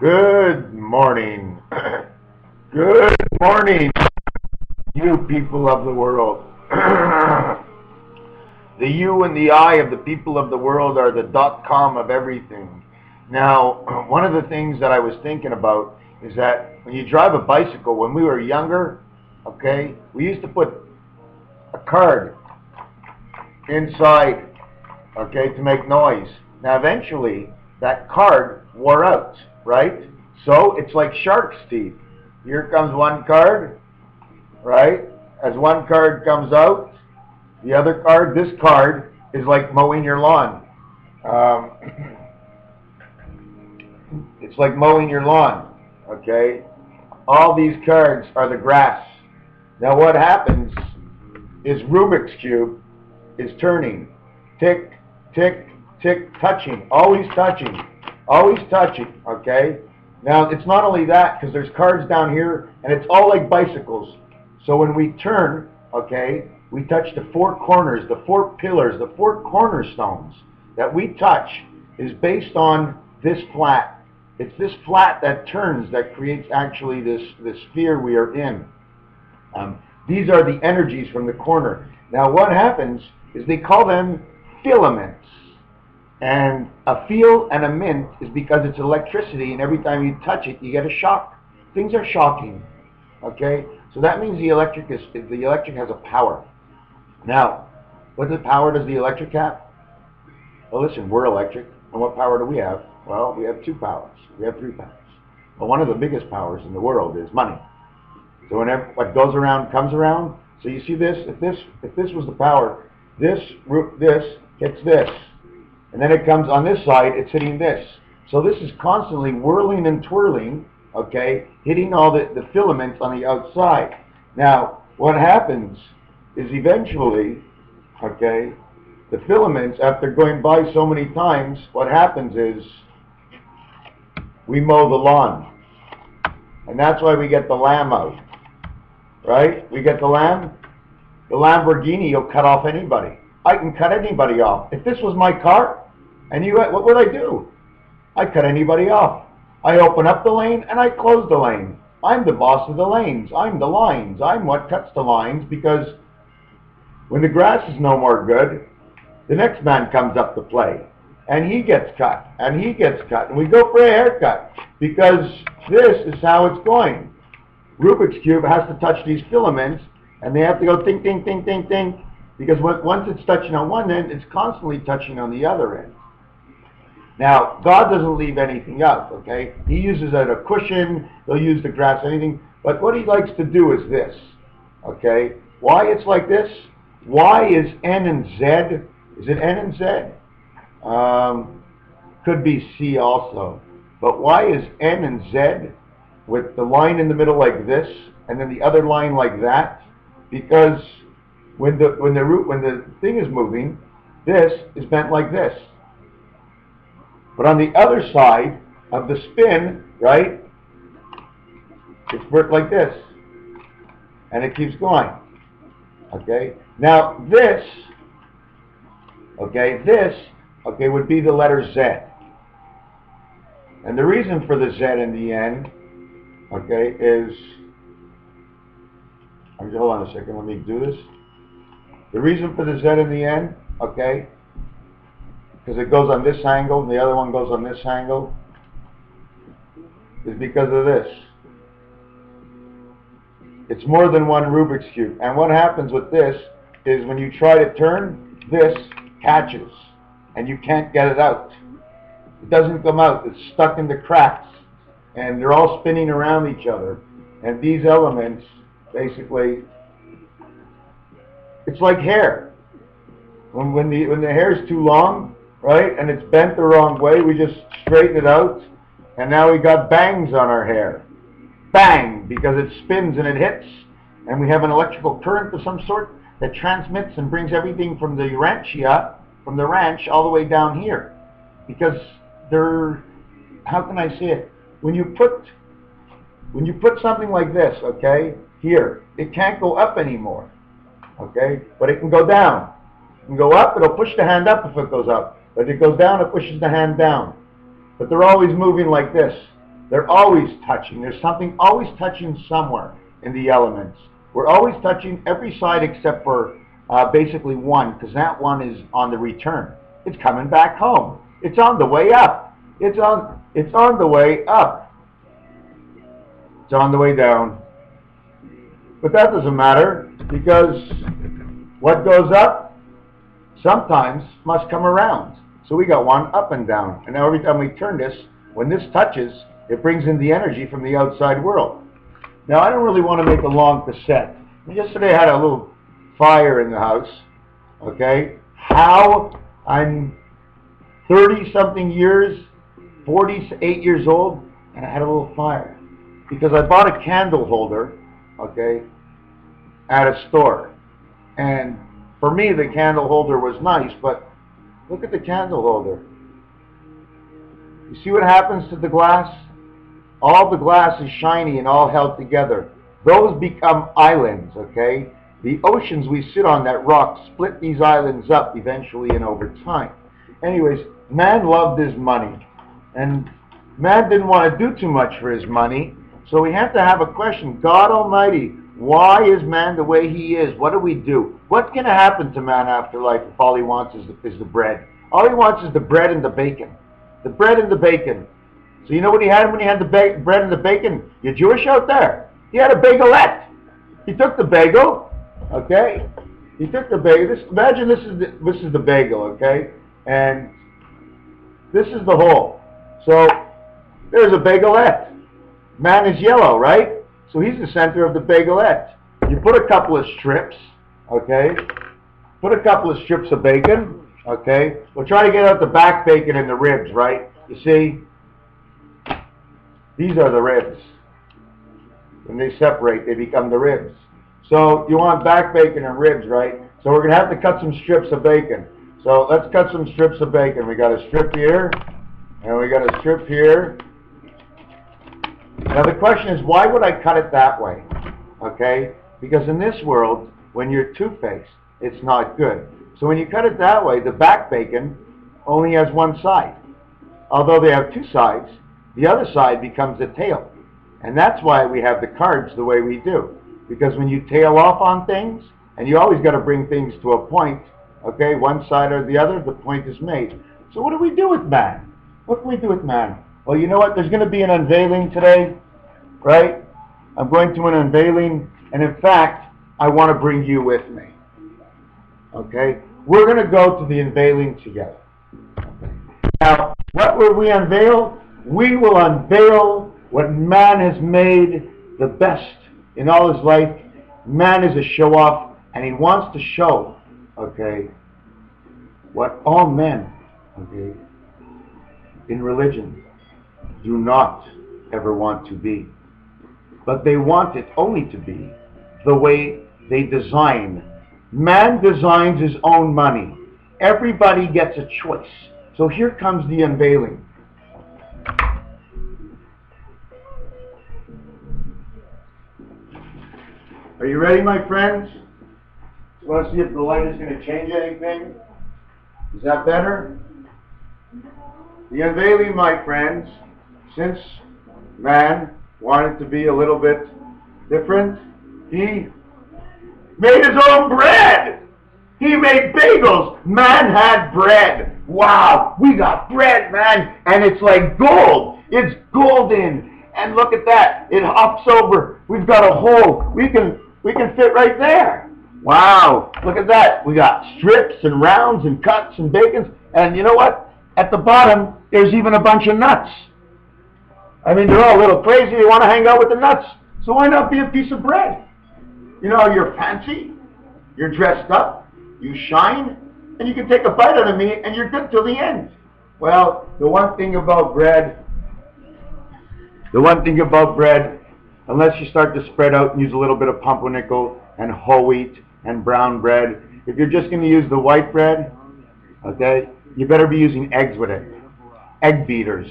Good morning. Good morning, you people of the world. The you and the I of the people of the world are the .com of everything. Now, one of the things that I was thinking about is that when you drive a bicycle, when we were younger, okay, we used to put a card inside, okay, to make noise. Now, eventually, that card wore out, right? So it's like shark's teeth. Here comes one card, right? As one card comes out, the other card, this card is like mowing your lawn. It's like mowing your lawn, okay? All these cards are the grass. Now what happens is Rubik's Cube is turning. Tick, tick, tick, touching, always touching, okay? Now, it's not only that, because there's cards down here, and it's all like bicycles. So when we turn, okay, we touch the four corners, the four pillars, the four cornerstones that we touch is based on this flat. It's this flat that turns that creates actually this sphere we are in. These are the energies from the corner. Now, what happens is they call them filaments. And a feel and a mint is because it's electricity, and every time you touch it, you get a shock. Things are shocking, okay? So that means the electric has a power. Now, what power does the electric have? Well, listen, we're electric, and what power do we have? Well, we have two powers. We have three powers. But one of the biggest powers in the world is money. So whenever what goes around comes around. So you see this? If this was the power, this hits this. And then it comes on this side, it's hitting this. So this is constantly whirling and twirling, okay, hitting all the filaments on the outside. Now, what happens is eventually, okay, the filaments, after going by so many times, what happens is we mow the lawn. And that's why we get the lamb out, right? We get the lamb. The Lamborghini will cut off anybody. I can cut anybody off. If this was my car, and what would I do? I cut anybody off. I open up the lane and I close the lane. I'm the boss of the lanes. I'm the lines. I'm what cuts the lines, because when the grass is no more good, the next man comes up to play. And he gets cut. And he gets cut. And we go for a haircut, because this is how it's going. Rubik's Cube has to touch these filaments, and they have to go ting, ting, ting, ting, ting. Because once it's touching on one end, it's constantly touching on the other end. Now, God doesn't leave anything out, okay? He uses it a cushion, he'll use the grass, anything. But what he likes to do is this, okay? Why it's like this? Why is N and Z? Is it N and Z? Could be C also. But why is N and Z with the line in the middle like this, and then the other line like that? Because when the thing is moving, this is bent like this. But on the other side of the spin, right, it's worked like this. And it keeps going. Okay? Now this, would be the letter Z. And the reason for the Z in the end, okay, is, hold on a second, let me do this. The reason for the Z in the end, okay, because it goes on this angle and the other one goes on this angle, is because of this. It's more than one Rubik's Cube. And what happens with this is when you try to turn, this catches and you can't get it out. It doesn't come out. It's stuck in the cracks and they're all spinning around each other. And these elements, basically, it's like hair. When the hair is too long, right, and it's bent the wrong way, we just straighten it out, and now we got bangs on our hair. Bang, because it spins and it hits, and we have an electrical current of some sort that transmits and brings everything from the ranch all the way down here. Because how can I say it? When you put something like this, okay, here, it can't go up anymore, okay, but it can go down. It can go up, it'll push the hand up if it goes up. But if it goes down, it pushes the hand down. But they're always moving like this. They're always touching. There's something always touching somewhere in the elements. We're always touching every side except for basically one, because that one is on the return. It's coming back home. It's on the way up. It's on the way up. It's on the way down. But that doesn't matter, because what goes up sometimes must come around. So we got one up and down. And now every time we turn this, when this touches, it brings in the energy from the outside world. Now, I don't really want to make a long cassette. Yesterday I had a little fire in the house, okay? How I'm 30-something years, 48 years old, and I had a little fire. Because I bought a candle holder, okay, at a store. And for me, the candle holder was nice, but look at the candle holder. You see what happens to the glass? All the glass is shiny and all held together. Those become islands, okay? The oceans we sit on, that rock, split these islands up eventually and over time. Anyways, man loved his money. And man didn't want to do too much for his money. So we have to have a question. God Almighty, why is man the way he is? What do we do? What's going to happen to man after life if all he wants is the bread? All he wants is the bread and the bacon. The bread and the bacon. So you know what he had when he had the bread and the bacon? You Jewish out there? He had a bagelette. He took the bagel, okay? He took the bagel. Imagine this is the bagel, okay? And this is the hole. So there's a bagelette. Man is yellow, right? So he's the center of the bagelette. You put a couple of strips, okay? Put a couple of strips of bacon, okay? We'll try to get out the back bacon and the ribs, right? You see? These are the ribs. When they separate, they become the ribs. So you want back bacon and ribs, right? So we're going to have to cut some strips of bacon. So let's cut some strips of bacon. We got a strip here, and we got a strip here. Now the question is, why would I cut it that way? Okay? Because in this world, when you're two-faced, it's not good. So when you cut it that way, the back bacon only has one side. Although they have two sides, the other side becomes the tail. And that's why we have the cards the way we do. Because when you tail off on things, and you always got to bring things to a point, okay, one side or the other, the point is made. So what do we do with man? What can we do with man? Well, you know what? There's going to be an unveiling today, right? I'm going to an unveiling, and in fact, I want to bring you with me. Okay? We're going to go to the unveiling together. Now, what will we unveil? We will unveil what man has made the best in all his life. Man is a show-off, and he wants to show, okay, what all men, okay, in religion do not ever want to be. But they want it only to be the way they design. Man designs his own money. Everybody gets a choice. So here comes the unveiling. Are you ready, my friends? You want to see if the light is going to change anything? Is that better? The unveiling, my friends, since man wanted to be a little bit different, he made his own bread. He made bagels. Man had bread. Wow, we got bread, man, and it's like gold. It's golden. And look at that. It hops over. We've got a hole. We can fit right there. Wow, look at that. We got strips and rounds and cuts and bacons. And you know what? At the bottom, there's even a bunch of nuts. I mean, they're all a little crazy. They want to hang out with the nuts. So why not be a piece of bread? You know, you're fancy. You're dressed up. You shine. And you can take a bite out of me and you're good till the end. Well, the one thing about bread, unless you start to spread out and use a little bit of pumpernickel and whole wheat and brown bread, if you're just going to use the white bread, okay, you better be using eggs with it. Egg beaters.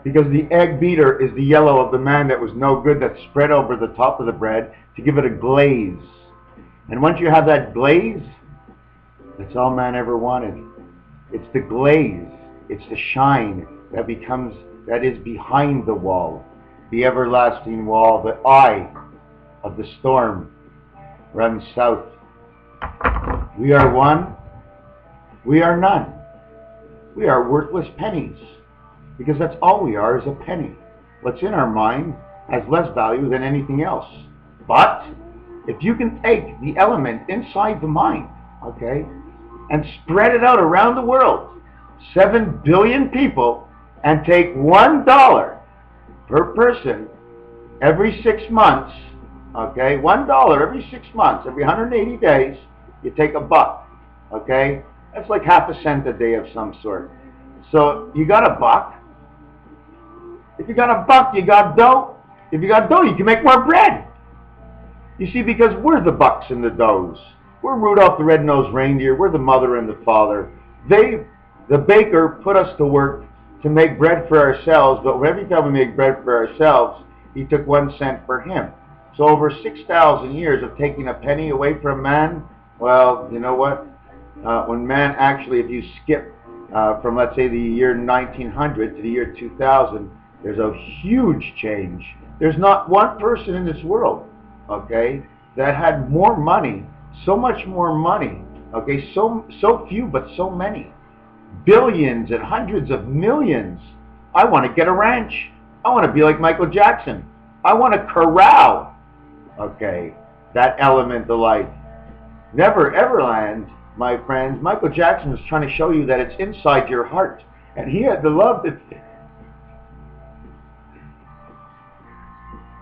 Because the egg beater is the yellow of the man that was no good, that's spread over the top of the bread to give it a glaze. And once you have that glaze, that's all man ever wanted. It's the glaze, it's the shine that becomes that is behind the wall, the everlasting wall. The eye of the storm runs south. We are one, we are none. We are worthless pennies, because that's all we are, is a penny. What's in our mind has less value than anything else. But if you can take the element inside the mind, okay, and spread it out around the world, 7 billion people, and take $1 per person every 6 months, okay, $1 every 6 months, every 180 days, you take $1, okay? That's like half a cent a day of some sort. So you got $1. If you got $1, you got dough. If you got dough, you can make more bread. You see, because we're the bucks and the doughs. We're Rudolph the Red-Nosed Reindeer. We're the mother and the father. The baker, put us to work to make bread for ourselves, but every time we make bread for ourselves, he took 1 cent for him. So over 6,000 years of taking a penny away from man, well, you know what? When man actually, if you skip from, let's say, the year 1900 to the year 2000, there's a huge change. There's not one person in this world, okay, that had more money, so much more money, okay, so few but so many. Billions and hundreds of millions. I want to get a ranch. I want to be like Michael Jackson. I want to corral, okay, that element of life. Never ever land, my friends. Michael Jackson was trying to show you that it's inside your heart. And he had the love that...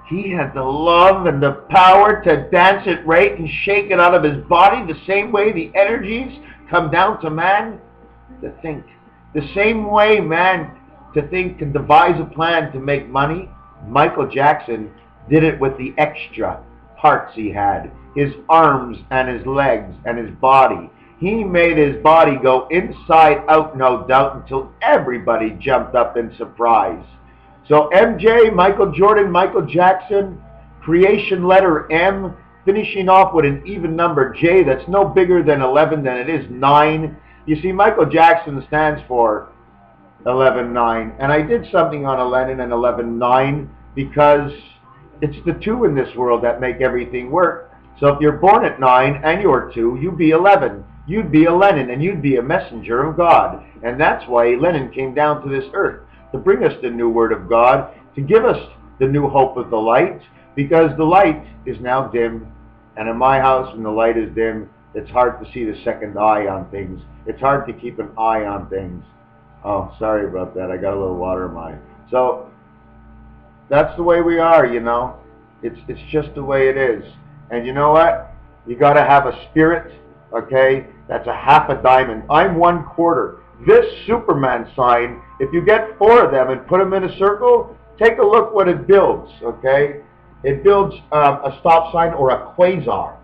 He had the love and the power to dance it right and shake it out of his body the same way the energies come down to man to think. The same way man to think can devise a plan to make money, Michael Jackson did it with the extra parts he had. His arms and his legs and his body. He made his body go inside out, no doubt, until everybody jumped up in surprise. So MJ, Michael Jordan, Michael Jackson, creation letter M, finishing off with an even number J that's no bigger than 11 than it is 9. You see, Michael Jackson stands for 11-9. And I did something on 11 and 11-9 because it's the 2 in this world that make everything work. So if you're born at 9 and you're 2, you'd be 11. You'd be a Lenin and you'd be a messenger of God. And that's why Lenin came down to this earth, to bring us the new word of God, to give us the new hope of the light, because the light is now dim. And in my house, when the light is dim, it's hard to see the second eye on things. It's hard to keep an eye on things. Oh, sorry about that. I got a little water in my eye. So that's the way we are, you know. It's just the way it is. And you know what? You got to have a spirit, okay? That's a half a diamond. I'm 1/4. This Superman sign, if you get 4 of them and put them in a circle, take a look what it builds, okay? It builds a stop sign or a quasar,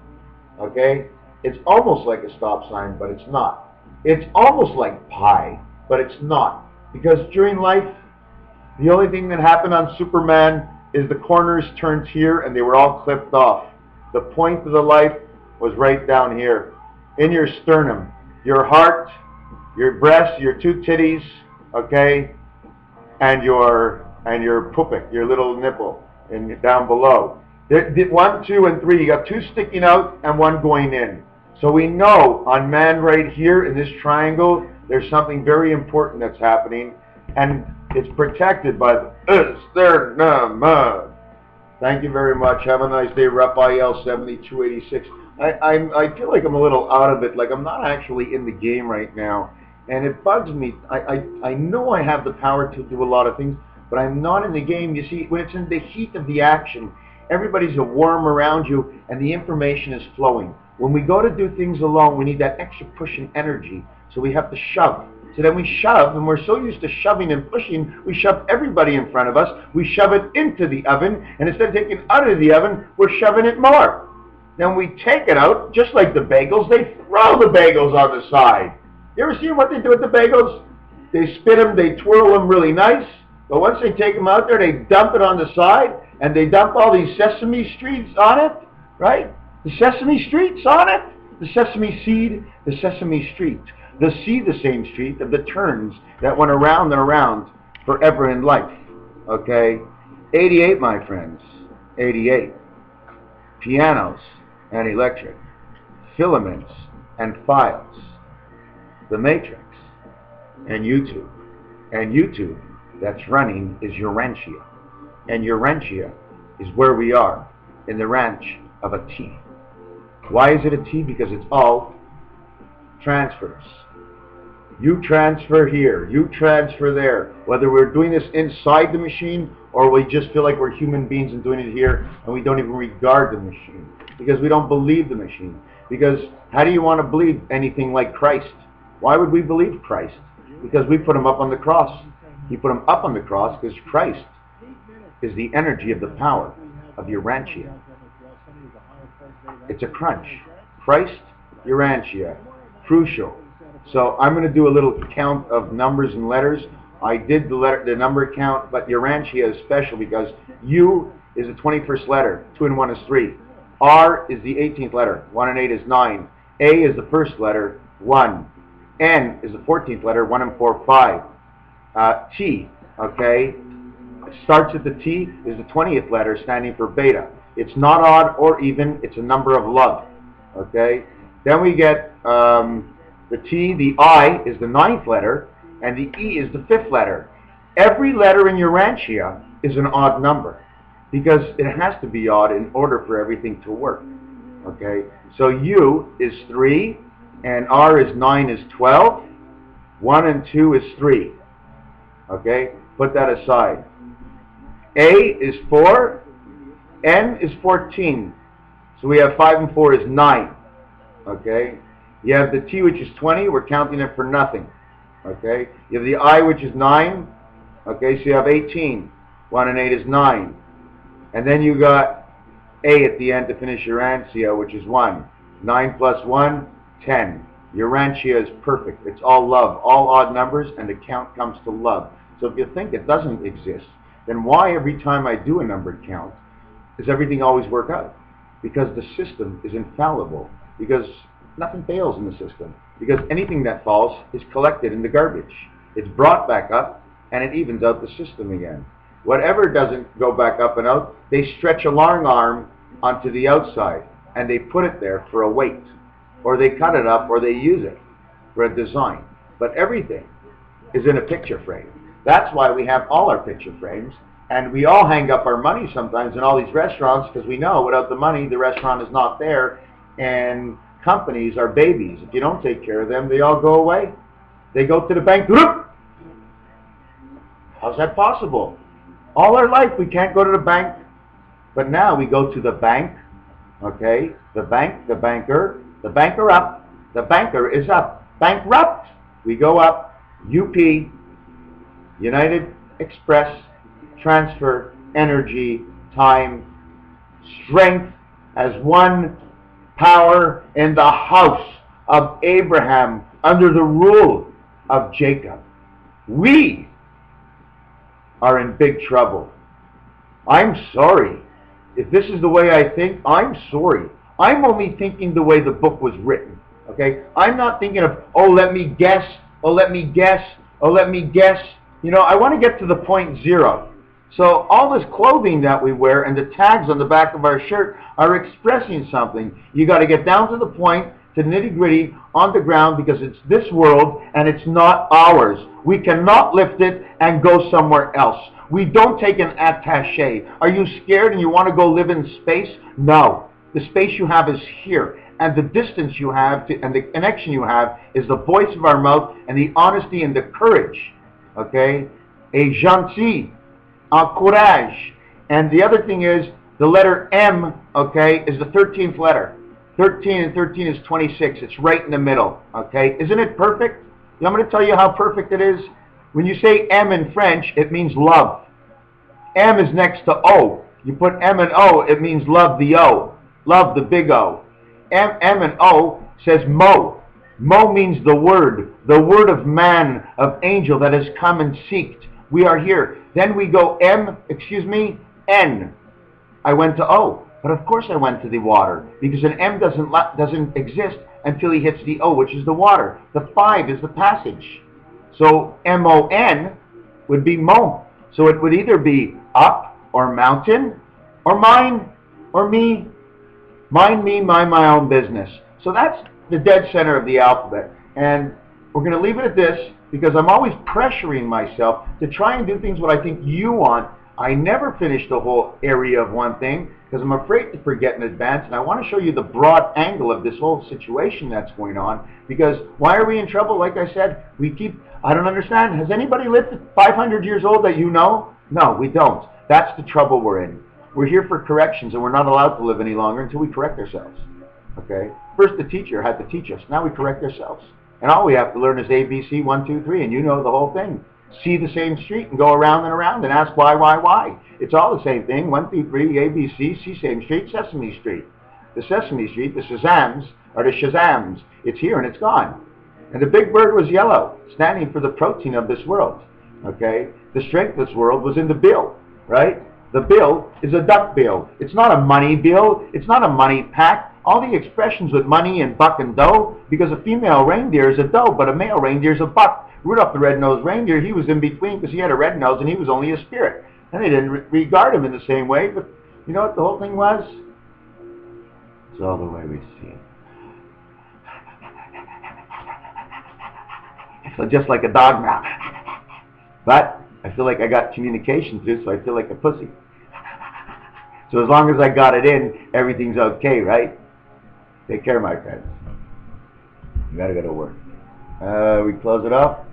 okay? It's almost like a stop sign, but it's not. It's almost like pi, but it's not. Because during life, the only thing that happened on Superman is the corners turned here and they were all clipped off. The point of the life was right down here, in your sternum, your heart, your breast, your 2 titties, okay, and your pupik, your little nipple, and down below. 1, 2, and 3. You got 2 sticking out and 1 going in. So we know on man right here in this triangle, there's something very important that's happening, and it's protected by the sternum. Thank you very much. Have a nice day, Raphael 7286. I feel like I'm a little out of it, like I'm not actually in the game right now. And it bugs me. I know I have the power to do a lot of things, but I'm not in the game. You see, when it's in the heat of the action, everybody's a worm around you and the information is flowing. When we go to do things alone, we need that extra push and energy. So we have to shove. So then we shove, and we're so used to shoving and pushing, we shove everybody in front of us. We shove it into the oven, and instead of taking it out of the oven, we're shoving it more. Then we take it out, just like the bagels. They throw the bagels on the side. You ever seen what they do with the bagels? They spin them, they twirl them really nice, but once they take them out there, they dump it on the side, and they dump all these sesame streets on it, right? The sesame streets on it, the sesame seed, the sesame street. The seed, the same street of the turns that went around and around forever in life. Okay? 88, my friends. 88. Pianos and electric. Filaments and files. The Matrix and YouTube. And YouTube that's running is Urantia. And Urantia is where we are, in the ranch of a T. Why is it a T? Because it's all transfers. You transfer here, you transfer there. Whether we're doing this inside the machine or we just feel like we're human beings and doing it here and we don't even regard the machine. Because we don't believe the machine. Because how do you want to believe anything like Christ? Why would we believe Christ? Because we put him up on the cross. He put him up on the cross because Christ is the energy of the power of Urantia. It's a crunch. Christ, Urantia. Crucial. So I'm going to do a little count of numbers and letters. I did the number count, but Urantia is special because U is the 21st letter. 2 and 1 is 3. R is the 18th letter. 1 and 8 is 9. A is the first letter. 1. N is the 14th letter. 1 and 4, 5. T, okay, starts at the T, is the 20th letter, standing for beta. It's not odd or even, it's a number of love, okay. Then we get the T, the I is the 9th letter, and the E is the 5th letter. Every letter in Urantia is an odd number, because it has to be odd in order for everything to work, okay. So U is 3, and R is 9 is 12, 1 and 2 is 3. Okay, put that aside. A is 4, N is 14. So we have 5 and 4 is 9. Okay, you have the T, which is 20. We're counting it for nothing. Okay, you have the I, which is 9. Okay, so you have 18. 1 and 8 is 9. And then you got A at the end to finish Urantia, which is 1. 9 plus 1, 10. Urantia is perfect. It's all love, all odd numbers, and the count comes to love. So if you think it doesn't exist, then why every time I do a numbered count does everything always work out? Because the system is infallible. Because nothing fails in the system. Because anything that falls is collected in the garbage. It's brought back up, and it evens out the system again. Whatever doesn't go back up and out, they stretch a long arm onto the outside, and they put it there for a weight. Or they cut it up, or they use it for a design. But everything is in a picture frame. That's why we have all our picture frames, and we all hang up our money sometimes in all these restaurants because we know without the money the restaurant is not there, and companies are babies. If you don't take care of them, they all go away. They go to the bank. How's that possible? All our life we can't go to the bank, but now we go to the bank, okay? The bank, the banker up, the banker is up. Bankrupt, we go up, UP, United Express, transfer, energy, time, strength as one power in the house of Abraham under the rule of Jacob. We are in big trouble. I'm sorry. If this is the way I think, I'm sorry. I'm only thinking the way the book was written. Okay? I'm not thinking of, oh, let me guess, oh, let me guess, oh, let me guess. You know, I want to get to the point zero. So all this clothing that we wear and the tags on the back of our shirt are expressing something. You got to get down to the point, to nitty-gritty, on the ground, because it's this world and it's not ours. We cannot lift it and go somewhere else. We don't take an attaché. Are you scared and you want to go live in space? No. The space you have is here. And the distance you have to, and the connection you have is the voice of our mouth and the honesty and the courage. Okay? A gentil, a courage. And the other thing is, the letter M, okay, is the 13th letter. 13 and 13 is 26. It's right in the middle. Okay? Isn't it perfect? I'm going to tell you how perfect it is. When you say M in French, it means love. M is next to O. You put M and O, it means love the O. Love the big O. M and O says Mo. Mo means the word of man, of angel that has come and seeked. We are here. Then we go N. I went to O. But of course I went to the water, because an M doesn't exist until he hits the O, which is the water. The 5 is the passage. So M-O-N, would be mo. So it would either be up or mountain or mine or me. Mind me, mind my own business. So that's the dead center of the alphabet. And we're going to leave it at this because I'm always pressuring myself to try and do things what I think you want. I never finish the whole area of one thing because I'm afraid to forget in advance, and I want to show you the broad angle of this whole situation that's going on. Because why are we in trouble? Like I said, I don't understand. Has anybody lived 500 years old that you know? No, we don't. That's the trouble we're in. We're here for corrections, and we're not allowed to live any longer until we correct ourselves. Okay? First the teacher had to teach us. Now we correct ourselves. And all we have to learn is ABC, 1, 2, 3, and you know the whole thing. See the same street and go around and around and ask why. It's all the same thing. 1, 2, 3, ABC, see same street, Sesame Street. The Sesame Street, the Shazams, are the Shazams. It's here and it's gone. And the big bird was yellow, standing for the protein of this world. Okay? The strength of this world was in the bill, right? The bill is a duck bill. It's not a money bill. It's not a money pack. All the expressions with money and buck and dough, because a female reindeer is a doe, but a male reindeer is a buck. Rudolph the red-nosed reindeer, he was in between because he had a red nose and he was only a spirit. And they didn't regard him in the same way, but you know what the whole thing was? It's all the way we see it. So just like a dog mouth. But I feel like I got communication through, so I feel like a pussy. So as long as I got it in, everything's okay, right? Take care, my friends. You gotta go to work. We close it up.